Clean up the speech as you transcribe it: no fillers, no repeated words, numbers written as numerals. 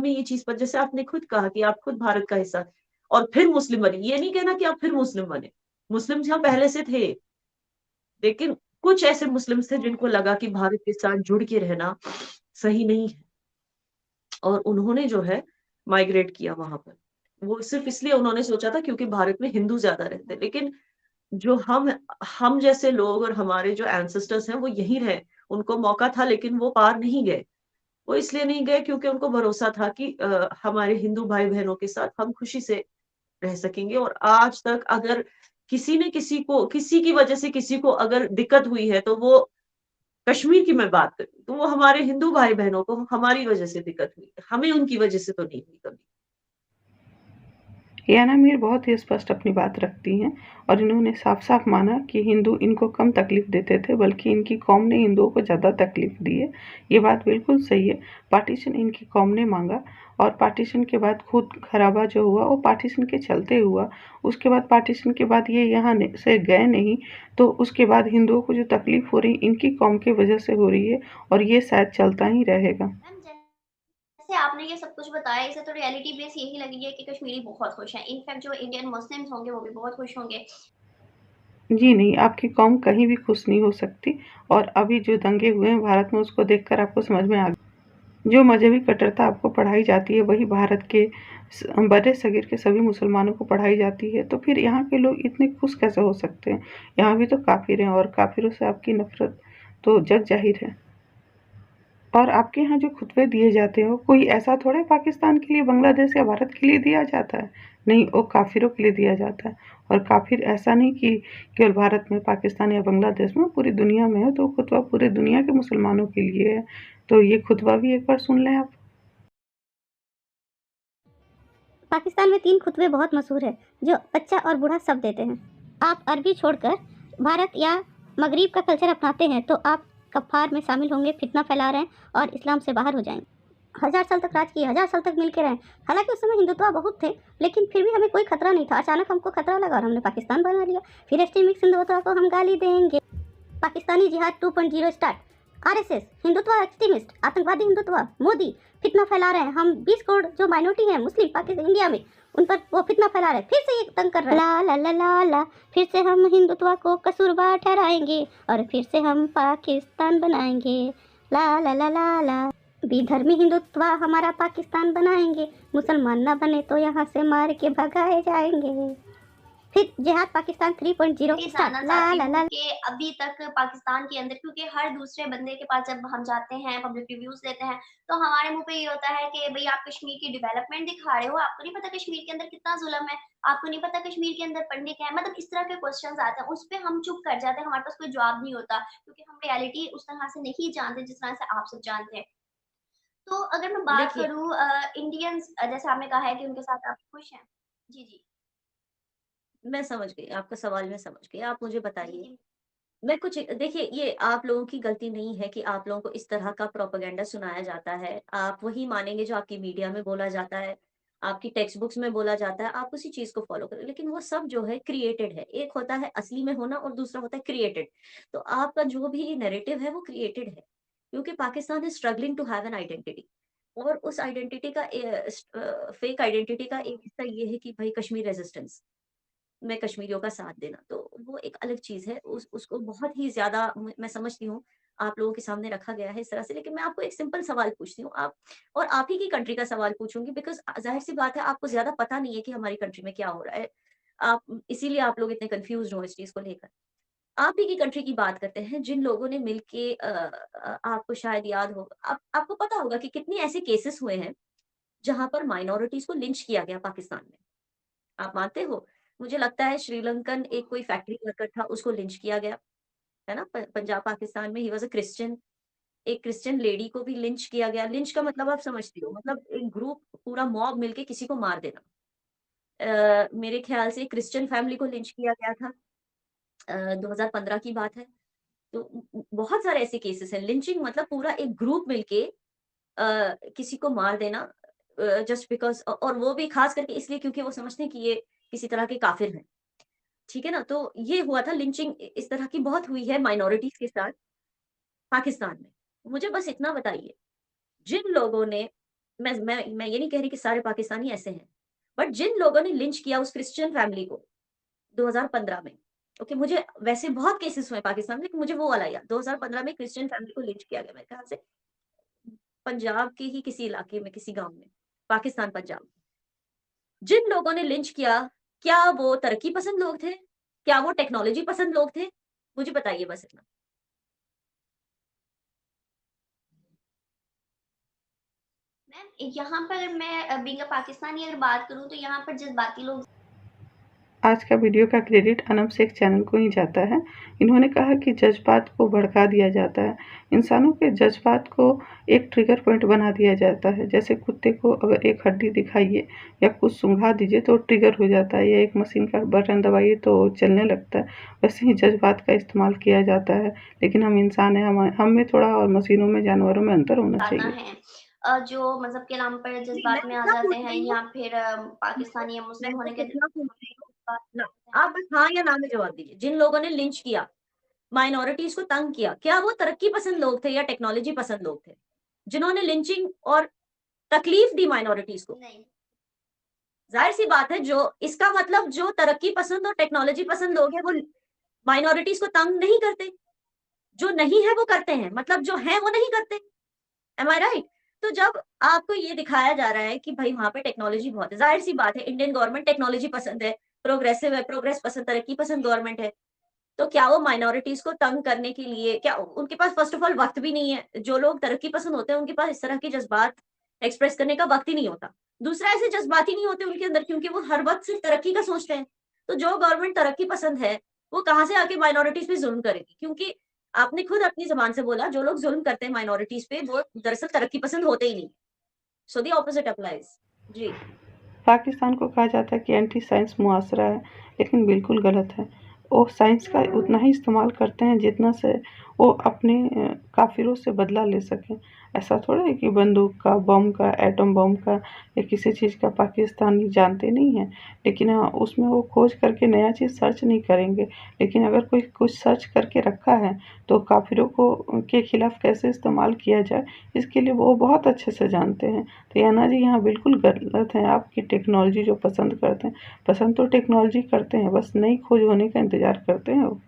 हमें ये चीज़ पर, जैसे आपने खुद कहा कि आप खुद भारत का हिस्सा और फिर मुस्लिम बने। ये नहीं कहना कि आप फिर मुस्लिम बने। मुस्लिम्स यहाँ पहले से थे, लेकिन कुछ ऐसे मुस्लिम्स थे जिनको लगा कि भारत के साथ जुड़ के रहना सही नहीं है और उन्होंने जो है माइग्रेट किया वहाँ पर। वो सिर्फ़ इसलिए उन्होंने सोचा था क्योंकि भारत में हिंदू ज़्यादा रहते हैं। लेकिन जो हम जैसे लोग और हमारे जो एंसेस्टर्स हैं वो यहीं रहे। उनको मौका था लेकिन वो पार नहीं गए। वो इसलिए नहीं गए क्योंकि उनको भरोसा था कि हमारे हिंदू भाई-बहनों के साथ हम खुशी से रह सकेंगे और आज तक अगर किसी ने किसी की वजह से किसी को अगर दिक्कत हुई है, तो वो कश्मीर की मैं बात करूँ, तो वो हमारे हिंदू भाई-बहनों को हमारी वजह से दिक्कत हुई है। हमें उनकी वजह से तो नहीं हुई कभी। याना मीर बहुत ही स्पष्ट अपनी बात रखती हैं और इन्होंने साफ-साफ माना कि हिंदू इनको कम तकलीफ देते थे, बल्कि इनकी कौम ने हिंदुओं को ज़्यादा तकलीफ दी है। ये बात बिल्कुल सही है। पार्टीशन इनकी कौम ने मांगा और पार्टीशन के बाद खून खराबा जो हुआ वो पार्टीशन के चलते हुआ। उसके बाद पार्टीशन के बाद ये यहाँ से गए नहीं, तो उसके बाद हिंदुओं को जो तकलीफ हो रही इनकी कौम की वजह से हो रही है और ये शायद चलता ही रहेगा। मैम जैसे आपने ये सब कुछ बताया, इसे तो रियलिटी बेस यही लगी है कि कश्मीरी बहुत खुश हैं। इनफैक्ट जो इंडियन मुस्लिम्स होंगे वो भी बहुत खुश होंगे। जी नहीं, आपकी कौम कहीं भी खुश नहीं हो सकती और अभी जो दंगे हुए हैं भारत में उसको देखकर आपको समझ में आ गया। जो मजहबी कट्टरता आपको पढ़ाई जाती है वही भारत के बड़े-सग़ीर के सभी मुसलमानों को पढ़ाई जाती है, तो फिर यहाँ के लोग इतने खुश कैसे हो सकते हैं? यहाँ भी तो काफ़िर हैं और काफ़िरों से आपकी नफ़रत तो जग ज़ाहिर है। और आपके यहाँ जो खुतबे दिए जाते हो, कोई ऐसा थोड़ा है पाकिस्तान के लिए, बांग्लादेश या भारत के लिए दिया जाता है। नहीं, वो काफ़िरों के लिए दिया जाता है और काफ़िर ऐसा नहीं कि केवल भारत में, पाकिस्तान या बांग्लादेश में, पूरी दुनिया में है, तो खुतबा पूरी दुनिया के मुसलमानों के लिए है। तो ये खुतबा भी एक बार सुन लें आप। पाकिस्तान में 3 खुतबे बहुत मशहूर है, जो बच्चा और बूढ़ा सब देते हैं। आप अरबी छोड़कर भारत या मगरिब का कल्चर अपनाते हैं, तो आप कफ़ार में शामिल होंगे, फितना फैला रहे हैं और इस्लाम से बाहर हो जाएंगे। 1000 साल तक राज किए, 1000 साल तक मिल के रहे। हालांकि उस समय हिंदुत्व बहुत थे, लेकिन फिर भी हमें कोई खतरा नहीं था। अचानक हमको खतरा लगा और हमने पाकिस्तान बना लिया। फिर एक्सट्रीमिस्ट हिंदुत्व को हम गाली देंगे। पाकिस्तानी जिहाद 2.0 स्टार्ट। आरएसएस हिंदुत्व एक्सट्रीमिस्ट, आतंकवादी हिंदुत्व, मोदी फितना फैला रहे हैं। हम 20 करोड़ जो माइनॉरिटी है मुस्लिम पाकिस्तान इंडिया में, उन पर वो फितना फैला रहे हैं। फिर से ये तंग कर रहे हैं। ला ला ला ला ला, फिर से हम हिंदुत्व को कसूरवार ठहराएंगे और फिर से हम पाकिस्तान बनाएंगे। ला ला ला ला ला, विधर्मी हिंदुत्व हमारा पाकिस्तान बनाएंगे। मुसलमान ना बने तो यहाँ से मार के भगाए जाएंगे। फिर जिहाद पाकिस्तान 3.0 ये स्टार्ट। जानना ला चाहती ला हूँ ला कि अभी तक पाकिस्तान के अंदर, क्योंकि हर दूसरे बंदे के पास जब हम जाते हैं, पब्लिक रिव्यूज़ देते हैं, तो हमारे मुँह पे ये होता है कि भई आप कश्मीर की डेवलपमेंट दिखा रहे हो, आपको नहीं पता कश्मीर के अंदर कितना ज़ुल्म है, आपको नहीं पता कश्मीर के अंदर पंडित हैं, मतलब इस तरह के क्वेश्चन्स आते हैं, उस पे हम चुप कर जाते हैं, हमारे पास कोई जवाब नहीं होता, क्योंकि हम रियलिटी उस तरह से नहीं जानते जिस तरह से आप सब जानते हैं। तो अगर मैं बात देखिए, करूँ इंडियंस, जैसे आपने कहा है कि उनके साथ आप खुश हैं। जी, जी। मैं समझ गई, आपका सवाल मैं समझ गई। आप मुझे जी, बताइए, जी। मैं कुछ देखिए, ये आप लोगों की गलती नहीं है कि आप लोगों को इस तरह का प्रोपेगेंडा सुनाया जाता है। आप वही मानेंगे जो आपकी मीडिया में बोला जाता है, आपकी टेक्स्ट बुक्स में बोला जाता है, आप उसी चीज़ को फ़ॉलो करें। लेकिन वो सब जो है क्रिएटेड है। एक होता है असली में होना और दूसरा होता है क्रिएटेड। तो आपका जो भी नैरेटिव है वो क्रिएटेड है। क्योंकि Pakistan is struggling to have an identity और उस आइडेंटिटी का फेक आइडेंटिटी का एक हिस्सा ये है कि भई कश्मीर रेजिस्टेंस। में कश्मीरियों का साथ देना, तो वो एक अलग चीज़ है। उसको बहुत ही ज़्यादा मैं समझती हूँ, आप लोगों के सामने रखा गया है इस तरह से। लेकिन मैं आपको एक सिंपल सवाल पूछती हूँ, आप और आप ही की कंट्री का सवाल पूछूँगी बिकॉज़ ज़ाहिर-सी बात है आपको ज़्यादा पता नहीं है कि हमारी कंट्री में क्या हो रहा है। आप इसीलिए आप लोग इतने कन्फ्यूज़्ड हो इस चीज़ को लेकर। आप ही की कंट्री की बात करते हैं जिन लोगों ने मिलके आपको शायद याद हो आपको पता होगा कि कितने ऐसे केसेस हुए हैं, जहाँ पर माइनॉरिटीज़ को लिंच किया गया पाकिस्तान में। आप मानते हो? मुझे लगता है श्रीलंकन एक कोई फैक्ट्री वर्कर था, उसको लिंच किया गया, है ना? पंजाब पाकिस्तान में ही वाज़ अ क्रिश्चियन, एक क्रिश्चियन लेडी को भी लिंच किया गया। लिंच का मतलब आप समझती हो, मतलब एक ग्रुप पूरा मॉब मिलके किसी को मार देना। मेरे ख्याल से क्रिश्चियन फैमिली को लिंच किया गया था। 2015 की बात है। तो बहुत सारे ऐसे केसेस हैं। लिंचिंग मतलब पूरा एक ग्रुप मिलके किसी को मार देना जस्ट बिकॉज़ और वो भी खास करके इसलिए क्योंकि वो समझते हैं कि ये किसी तरह के काफ़िर हैं। ठीक है ना? तो ये हुआ था लिंचिंग इस तरह की बहुत हुई है माइनॉरिटीज़ के साथ पाकिस्तान में। मुझे बस इतना बताइए, जिन लोगों ने मैं ये नहीं कह रही कि सारे पाकिस्तानी ऐसे हैं, बट जिन लोगों ने लिंच किया उस क्रिश्चियन फैमिली को 2015 में, ओके, मुझे वैसे बहुत केसेस हुए पाकिस्तान में, लेकिन मुझे वो वाला याद, 2015 में क्रिश्चियन फैमिली को लिंच किया गया मेरे ख्याल से पंजाब के ही किसी इलाके में, किसी गाँव में, पाकिस्तान पंजाब। जिन लोगों ने लिंच किया, क्या वो तरक्की पसंद लोग थे? क्या वो टेक्नोलॉजी पसंद लोग थे? मुझे बताइए बस इतना। मैम यहाँ पर अगर मैं बीइंग अ पाकिस्तानी अगर बात करूँ तो यहाँ पर जज़्बाती लोग आज का वीडियो का क्रेडिट अनम शेख चैनल को ही जाता है। इन्होंने कहा कि जज्बात को भड़का दिया जाता है। इंसानों के जज्बात को एक ट्रिगर पॉइंट बना दिया जाता है। जैसे कुत्ते को अगर एक हड्डी दिखाइए या कुछ सूंघा दीजिए तो ट्रिगर हो जाता है, या एक मशीन का बटन दबाइए तो चलने लगता है। वैसे ही जज्बात का इस्तेमाल किया जाता है, लेकिन हम इंसान हैं, हम में थोड़ा और मशीनों में, जानवरों में अंतर होना ज़्यादा चाहिए। हैं जो मज़हब के नाम पर नहीं, मैं जज़्बात में आ इतना जाते पूछ हैं रही हूँ या फिर पाकिस्तानी या मैं मुस्लिम बस होने के इतना पूछ रही हूँ, जज़्बात ना हैं। आप बस हाँ या ना में जवाब दीजिए। जिन लोगों ने लिंच किया, माइनॉरिटीज़ को तंग किया, क्या वो तरक्की पसंद लोग थे या टेक्नोलॉजी पसंद लोग थे? जिन्होंने लिंचिंग और तकलीफ दी माइनॉरिटीज़ को। नहीं, ज़ाहिर-सी बात है जो इसका मतलब जो तरक्की पसंद और टेक्नोलॉजी पसंद लोग हैं वो माइनॉरिटीज़ को तंग नहीं करते। जो नहीं है वो करते हैं, मतलब जो हैं वो नहीं करते। एम आई राइट? तो जब आपको ये दिखाया जा रहा है कि भई वहाँ पे टेक्नोलॉजी बहुत है, ज़ाहिर-सी बात है इंडियन गवर्नमेंट टेक्नोलॉजी पसंद है, प्रोग्रेसिव है, प्रोग्रेस पसंद, तरक्की पसंद गवर्नमेंट है। तो क्या वो माइनॉरिटीज़ को तंग करने के लिए क्या उनके पास फ़र्स्ट ऑफ ऑल वक़्त भी नहीं है। जो लोग तरक्की पसंद होते हैं उनके पास इस तरह के जज़्बात एक्सप्रेस करने का वक़्त ही नहीं होता। दूसरा ऐसे जज़्बात ही नहीं होते उनके अंदर क्योंकि वो हर वक़्त सिर्फ़ तरक्की का सोचते हैं। तो जो गवर्नमेंट तरक्की पसंद है, वो कहाँ से आके माइनॉरिटीज़ पे ज़ुल्म करेगी? क्योंकि आपने खुद अपनी ज़ुबान से बोला जो लोग ज़ुल्म करते हैं माइनॉरिटीज़ पे वो दरअसल तरक्की पसंद होते ही नहीं। So the opposite applies. जी। पाकिस्तान को कहा जाता है कि एंटी साइंस मुआसरा है, लेकिन बिल्कुल गलत है। वो साइंस का उतना ही इस्तेमाल करते हैं जितना से वो अपने काफ़िरों से बदला ले सकें। ऐसा थोड़ा है कि बंदूक का, बम का, एटम बम का या किसी चीज़ का पाकिस्तानी जानते नहीं हैं, लेकिन हाँ, उसमें वो खोज करके नया चीज़ सर्च नहीं करेंगे। लेकिन अगर कोई कुछ सर्च करके रखा है, तो काफ़िरों को के खिलाफ कैसे इस्तेमाल किया जाए, इसके लिए वो बहुत अच्छे से जानते हैं। तो याना जी यहाँ बिल्कुल गलत है आपकी टेक्नोलॉजी जो पसंद करते हैं। पसंद तो टेक्नोलॉजी करते हैं, बस नई खोज होने का इंतज़ार करते हैं वो।